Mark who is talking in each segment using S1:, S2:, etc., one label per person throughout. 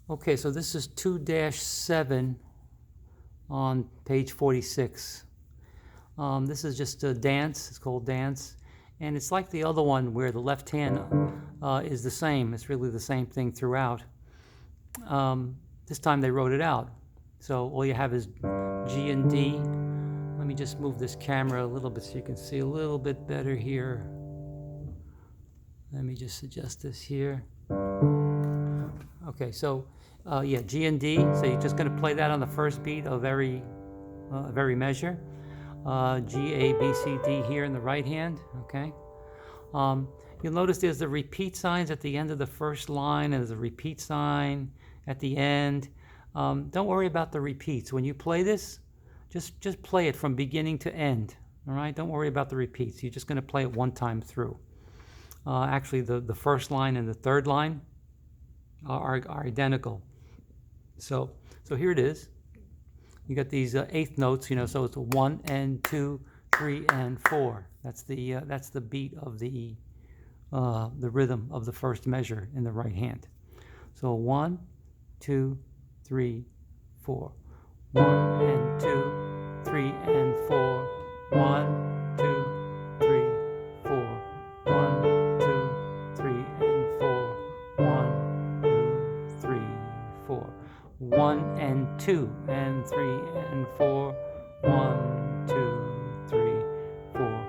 S1: Okay, so this is 2-7 on page 46. This is just a dance. It's called dance. And it's like the other one where the left hand is the same. It's really the same thing throughout. This time they wrote it out. So all you have is G and D. Let me just move this camera a little bit so you can see a little bit better here. Let me just adjust this here. Okay, so yeah, G and D. So you're just going to play that on the first beat of every measure. G, A, B, C, D here in the right hand. Okay. You'll notice there's the repeat signs at the end of the first line, and there's a repeat sign at the end. Don't worry about the repeats. When you play this, just play it from beginning to end. All right. Don't worry about the repeats. You're just going to play it one time through. Actually, the first line and the third line are identical. So here it is. You got these eighth notes, so it's a 1 and 2, 3 and 4. That's the beat of the rhythm of the first measure in the right hand. So 1, 2, 3, 4. 1 and 2, 3 and 4. 1, 2, 3, 4. 1, 2, 3 and 4. 1, 2, 3, 4. 1 and 2 and 3 and 4. 1, 2, 3, 4.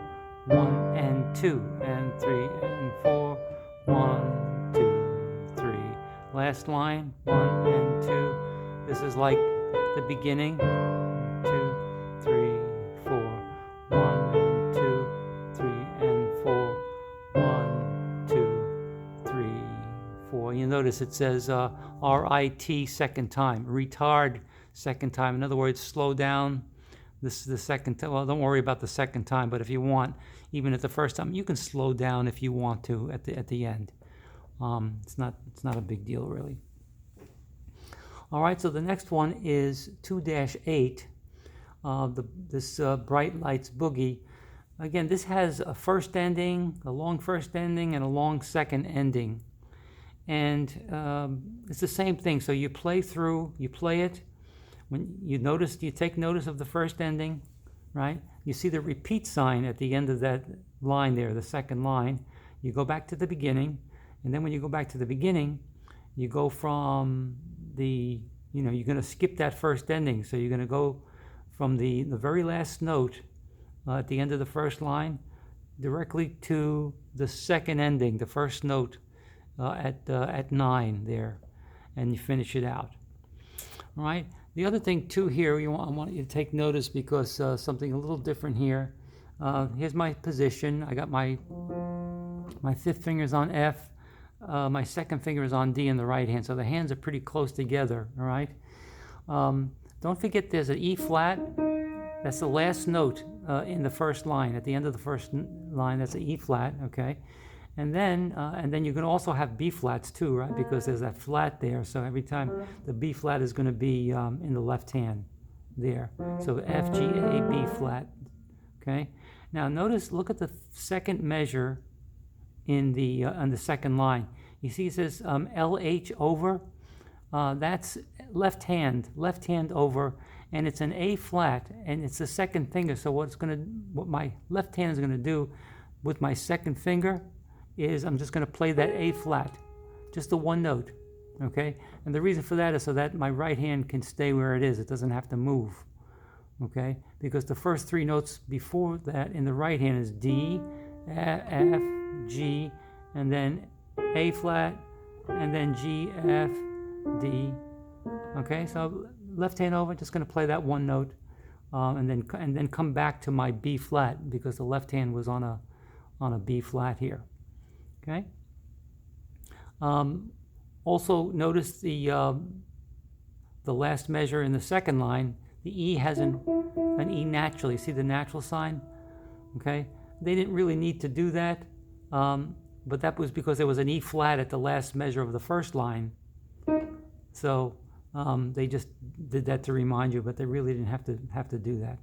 S1: 1 and 2 and 3 and 4. 1, 2, 3. Last line, 1 and 2. This is like the beginning. 2, 3, 4. 1 and 2, 3 and 4. 1, 2, 3, 4. You notice it says R-I-T second time, retard second time. In other words, slow down this the second time. Well, don't worry about the second time, but if you want, even at the first time, you can slow down if you want to at the end. It's not a big deal really. All right, so the next one is 2-8. This Bright Lights Boogie. Again, this has a first ending, a long first ending, and a long second ending. And it's the same thing. So you play it. When you take notice of the first ending, right? You see the repeat sign at the end of that line there, the second line. You go back to the beginning, and then when you go back to the beginning, you go from the, you're going to skip that first ending. So you're going to go from the very last note at the end of the first line directly to the second ending, the first note at 9 there, and you finish it out. All right. The other thing too here, I want you to take notice because something a little different here. Here's my position. I got my fifth finger's on F. My second finger is on D in the right hand, so the hands are pretty close together. All right. Don't forget there's an E flat. That's the last note in the first line. At the end of the first line, that's an E flat. Okay. And then you can also have B flats too, right? Because there's that flat there. So every time the B flat is going to be in the left hand there. So F, G, A, B flat. Okay. Now notice, look at the second measure in the on the second line. You see it says LH over. That's left hand over, and it's an A flat, and it's the second finger. So what my left hand is going to do with my second finger is I'm just going to play that A flat, just the one note, okay? And the reason for that is so that my right hand can stay where it is. It doesn't have to move, okay? Because the first three notes before that in the right hand is D, F, G, and then A flat, and then G, F, D, okay? So left hand over, just going to play that one note, and then come back to my B flat because the left hand was on a B flat here. Okay. Also notice the last measure in the second line. The E has an E naturally. See the natural sign? Okay. They didn't really need to do that, but that was because there was an E flat at the last measure of the first line. So they just did that to remind you, but they really didn't have to do that.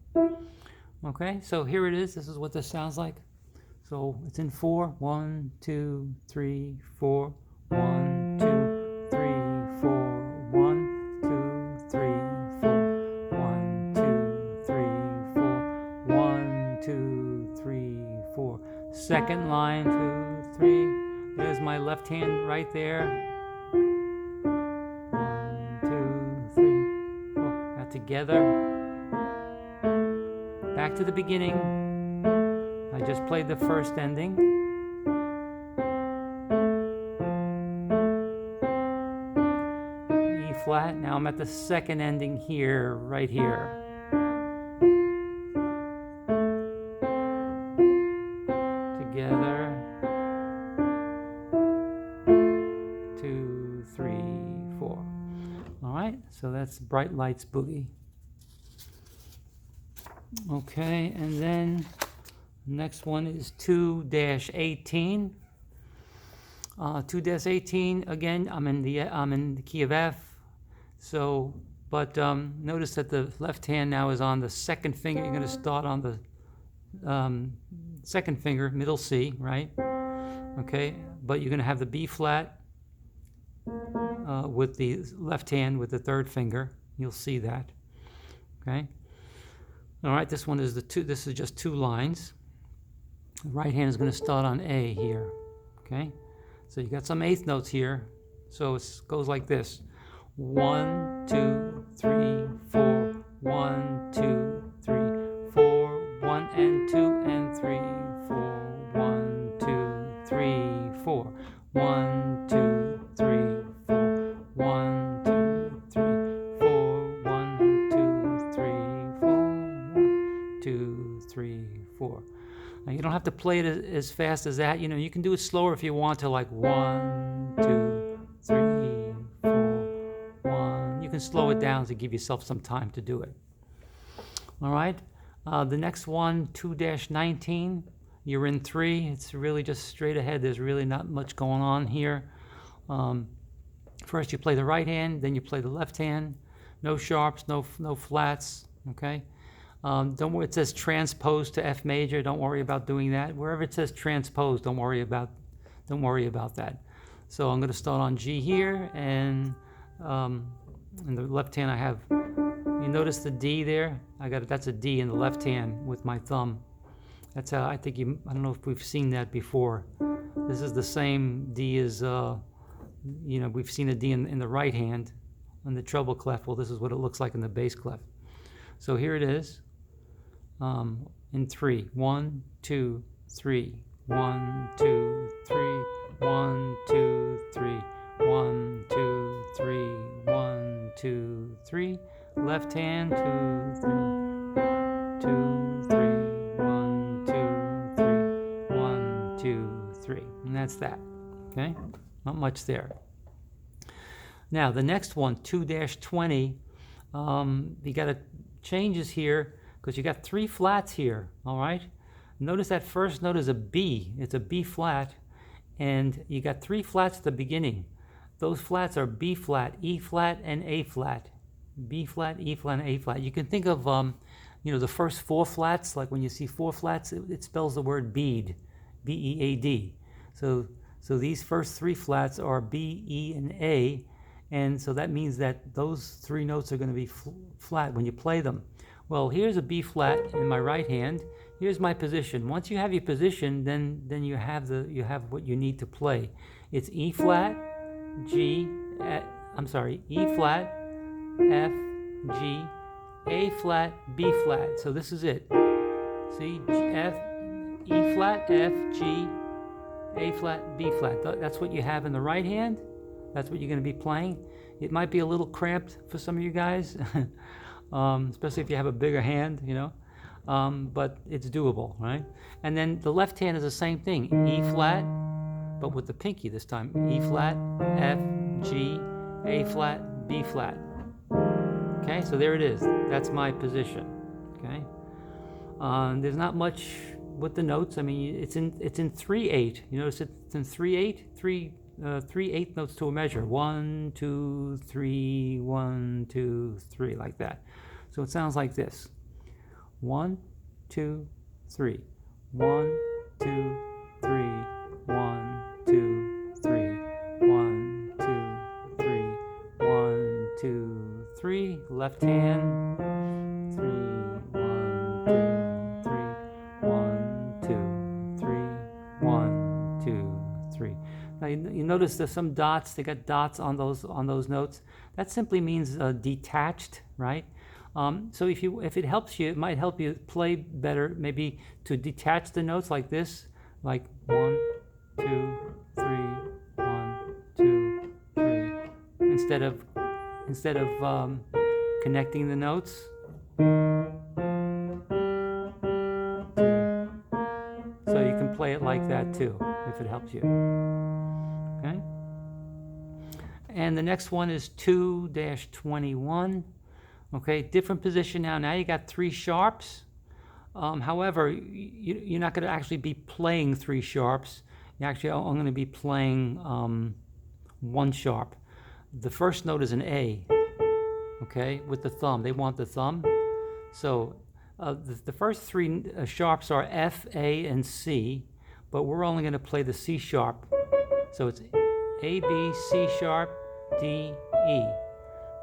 S1: Okay. So here it is. This is what this sounds like. So it's in 4. 1, 2, 3, 4. 1, 2, 3, 4. second line, 2, 3. There's my left hand right there. 1, 2, 3, 4. Now together. Back to the beginning. I just played the first ending. E flat. Now I'm at the second ending here, right here. Together. 2, 3, 4. All right, so that's Bright Lights Boogie. Okay, and then next one is 2-18. 2-18, again, I'm in the key of F. So, but notice that the left hand now is on the second finger. You're going to start on the second finger, middle C, right? Okay, but you're going to have the B flat with the left hand with the third finger. You'll see that. Okay. All right, this one is this is just 2 lines. The right hand is going to start on A here. Okay, so you got some eighth notes here. So it goes like this: 1, 2, 3, 4. 1, 2, 3, 4. 1 and 2 and 3, 4. 1, 2, 3, 4. 1, 2, 3, 4. 1, 2, 3, 4. 1, 2, 3, 4. 1, 2, 3, 4. Now you don't have to play it as fast as that. You know, you can do it slower if you want to, like 1, 2, 3, 4, 1. You can slow it down to give yourself some time to do it. All right. The next one, 2-19. You're in 3. It's really just straight ahead. There's really not much going on here. First you play the right hand, then you play the left hand. No sharps, no flats. Okay. Don't worry, it says transpose to F major. Don't worry about doing that. Wherever it says transpose, don't worry about that. So I'm going to start on G here, and in the left hand I have. You notice the D there? That's a D in the left hand with my thumb. That's how I think I don't know if we've seen that before. This is the same D as we've seen a D in the right hand on the treble clef. Well, this is what it looks like in the bass clef. So here it is. In 3. 1, 2, 3. 1, 2, 3. 1, 2, 3. 1, 2, 3. 1, 2, 3. Left hand, 2, 3. 2, 3. 1, 2, 3. 1, 2, 3. And that's that. Okay? Not much there. Now, the next one, 2-20, you got to changes here because you got 3 flats here. All right. Notice that first note is a B. It's a B flat, and you got 3 flats at the beginning. Those flats are B flat, E flat, and A flat. B flat, E flat, and A flat. You can think of the first 4 flats, like when you see 4 flats, it spells the word bead, B-E-A-D. So these first 3 flats are B, E, and A. And so that means that those 3 notes are going to be flat when you play them. Well, here's a B flat in my right hand. Here's my position. Once you have your position, then you have what you need to play. It's E flat, E flat, F, G, A flat, B flat. So this is it. See, F, E flat, F, G, A flat, B flat. That's what you have in the right hand. That's what you're going to be playing. It might be a little cramped for some of you guys, especially if you have a bigger hand, but it's doable, right? And then the left hand is the same thing, E flat, but with the pinky this time. E flat, F, G, A flat, B flat. Okay, so there it is. That's my position. Okay, there's not much with the notes. I mean, it's in 3/8. You notice it's in 3/8, 3/8 notes to a measure. 1, 2, 3, 1, 2, 3, like that. So it sounds like this: 1, 2, 3, 1, 2, 3, 1, 2, 3, 1, 2, 3, 1, 2, 3. Left hand. 3, 1, 2, 3, 1, 2, 3, You notice there's some dots. They got dots on those notes. That simply means detached, right? So if it helps you, it might help you play better. Maybe to detach the notes like this, like 1, 2, 3, 1, 2, 3, instead of connecting the notes. 2. So you can play it like that too, if it helps you. Okay. And the next one is 2-21. Okay, different position now. Now you got 3 sharps. However, you're not going to actually be playing 3 sharps. You actually are going to be playing 1 sharp. The first note is an A. Okay, with the thumb. They want the thumb. So the first 3 sharps are F, A, and C, but we're only going to play the C sharp. So it's A, B, C sharp, D, E.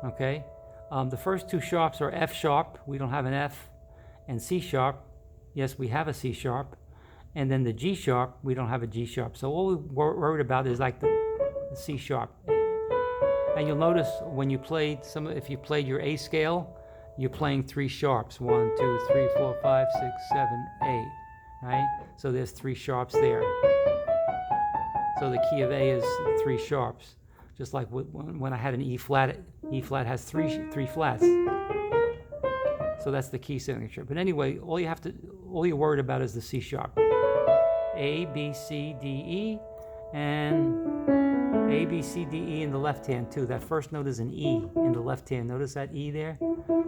S1: Okay. The first 2 sharps are F sharp. We don't have an F. And C sharp. Yes, we have a C sharp. And then the G sharp, we don't have a G sharp. So all we're worried about is like the C sharp. And you'll notice when you played if you played your A scale, you're playing 3 sharps. 1, 2, 3, 4, 5, 6, 7, 8. Right? So there's 3 sharps there. So the key of A is 3 sharps. Just like when I had an E flat has 3 flats. So that's the key signature. But anyway, all you're worried about is the C sharp. A, B, C, D, E, and A, B, C, D, E in the left hand too. That first note is an E in the left hand. Notice that E there?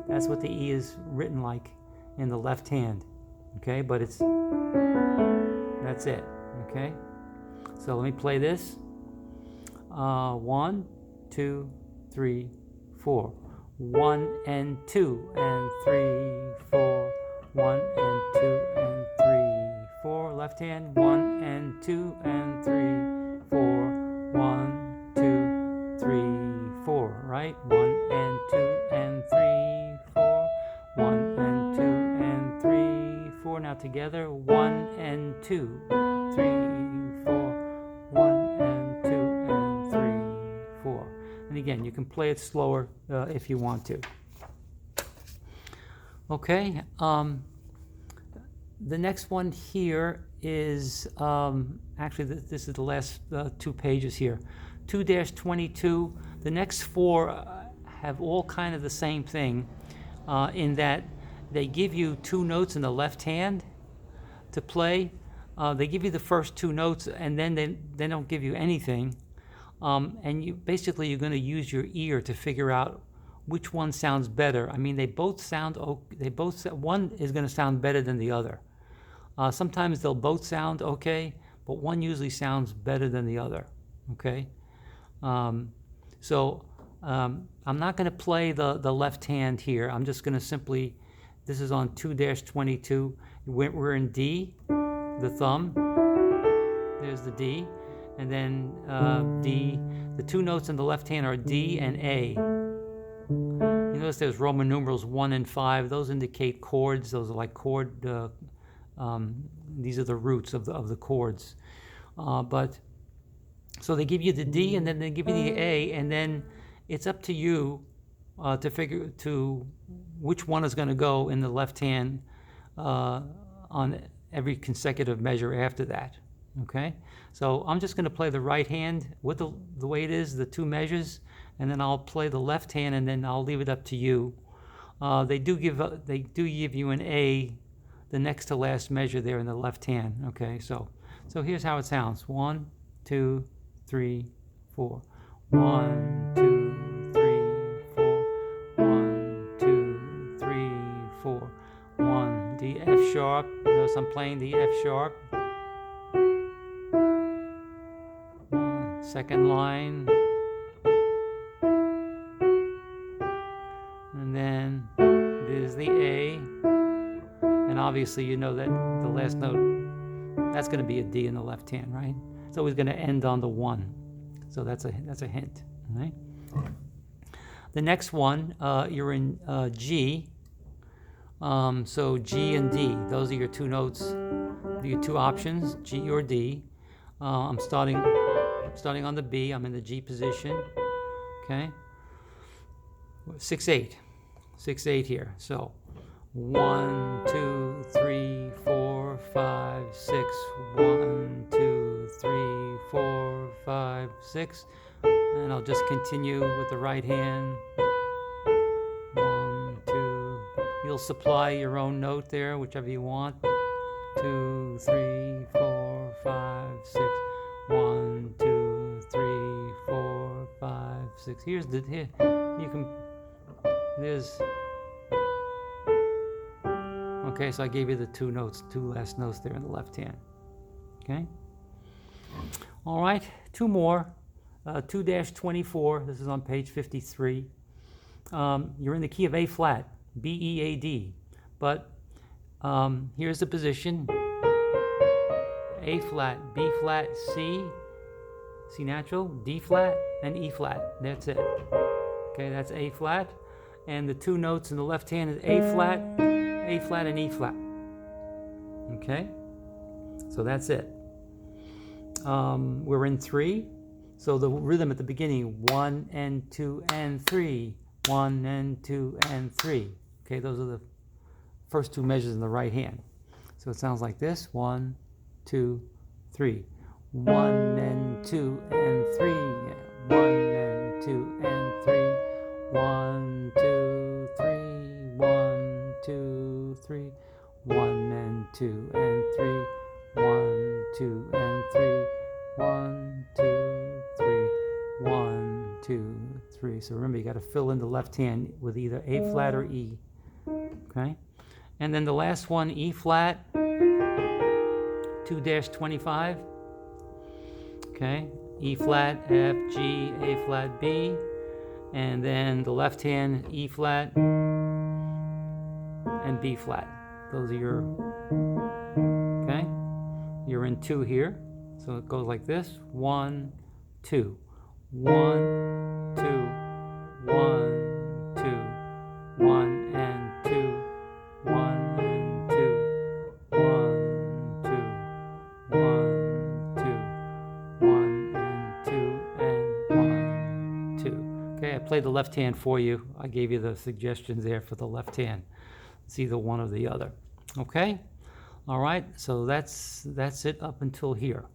S1: That's what the E is written like in the left hand. Okay, but that's it. Okay, so let me play this. 1, 2, 3, 4. 1 and 2 and 3, 4. 1 and 2 and 3, 4. Left hand. 1 and 2 and 3, 4. 1, 2, 3, 4. Right? 1 and 2 and 3, 4. 1 and 2 and 3, 4. Now together. 1 and 2, 3, 4. 1 and 2 and 3, 4. And again, you can play it slower if you want to. Okay. The next one here is actually this is the last 2 pages here. 2-22. The next 4 have all kind of the same thing in that they give you 2 notes in the left hand to play. They give you the first 2 notes and then they don't give you anything. And you're going to use your ear to figure out which one sounds better. I mean, they both sound. One is going to sound better than the other. Sometimes they'll both sound okay, but one usually sounds better than the other. Okay. So I'm not going to play the left hand here. I'm just going to simply. This is on 2-22. We're in D, the thumb. There's the D. And then D, the 2 notes in the left hand are D and A. You notice there's Roman numerals 1 and 5. Those indicate chords. Those are like chord. These are the roots of the chords. So they give you the D and then they give you the A, and then it's up to you to figure which one is going to go in the left hand on every consecutive measure after that. Okay, so I'm just going to play the right hand with the way it is, the 2 measures, and then I'll play the left hand, and then I'll leave it up to you. They do give you an A, the next to last measure there in the left hand. Okay, so here's how it sounds: 1, 2, 3, 4. 1, 2, 3, 4. 1, 2, 3, 4. 1. The F sharp. Notice I'm playing the F sharp. Second line, and then there's the A, and obviously you know that the last note, that's going to be a D in the left hand, right? It's always going to end on the 1, so that's a hint. Right? The next one, you're in G, so G and D, those are your 2 notes, your 2 options, G or D. I'm starting starting on the B. I'm in the G position. Okay. 6/8. 6/8 here. So 1, 2, 3, 4, 5, 6. 1, 2, 3, 4, 5, 6. And I'll just continue with the right hand. 1, 2. You'll supply your own note there, whichever you want. 2, 3, 4, 5, 6. 1, 2, 3, 4, 5, 6. Here's the here. You can. There's. Okay, so I gave you the two last notes there in the left hand. Okay. All right, two more. 2-24. This is on page 53. You're in the key of A flat, B, E, A, D. But here's the position: A flat, B flat, C natural, D flat, and E flat. That's it. Okay, that's A flat. And the two notes in the left hand is A flat, and E flat. Okay, so that's it. We're in 3. So the rhythm at the beginning: 1 and 2 and 3, 1 and 2 and 3. Okay, those are the first two measures in the right hand. So it sounds like this: 1, 2, 3. 1 and 2 and 3. 1 and 2 and 3. 1, 2, 3. 1, 2, 3. 1 and 2 and 3. 1, 2 and 3. 1, 2, 3. 1, 2, 3. So remember, you got to fill in the left hand with either A flat or E. Okay? And then the last one, E flat, 2-25. Okay? E flat, F, G, A flat, B. And then the left hand, E flat and B flat. Those are your, okay? You're in 2 here. So it goes like this: 1, 2, 1, 2, 1, 2, 1 and 2, 1 and 2, 1, 2, 1, 2, 1 and 2, and 1, 2. Okay, I played the left hand for you. I gave you the suggestions there for the left hand. It's either one or the other. Okay? All right, so that's it up until here.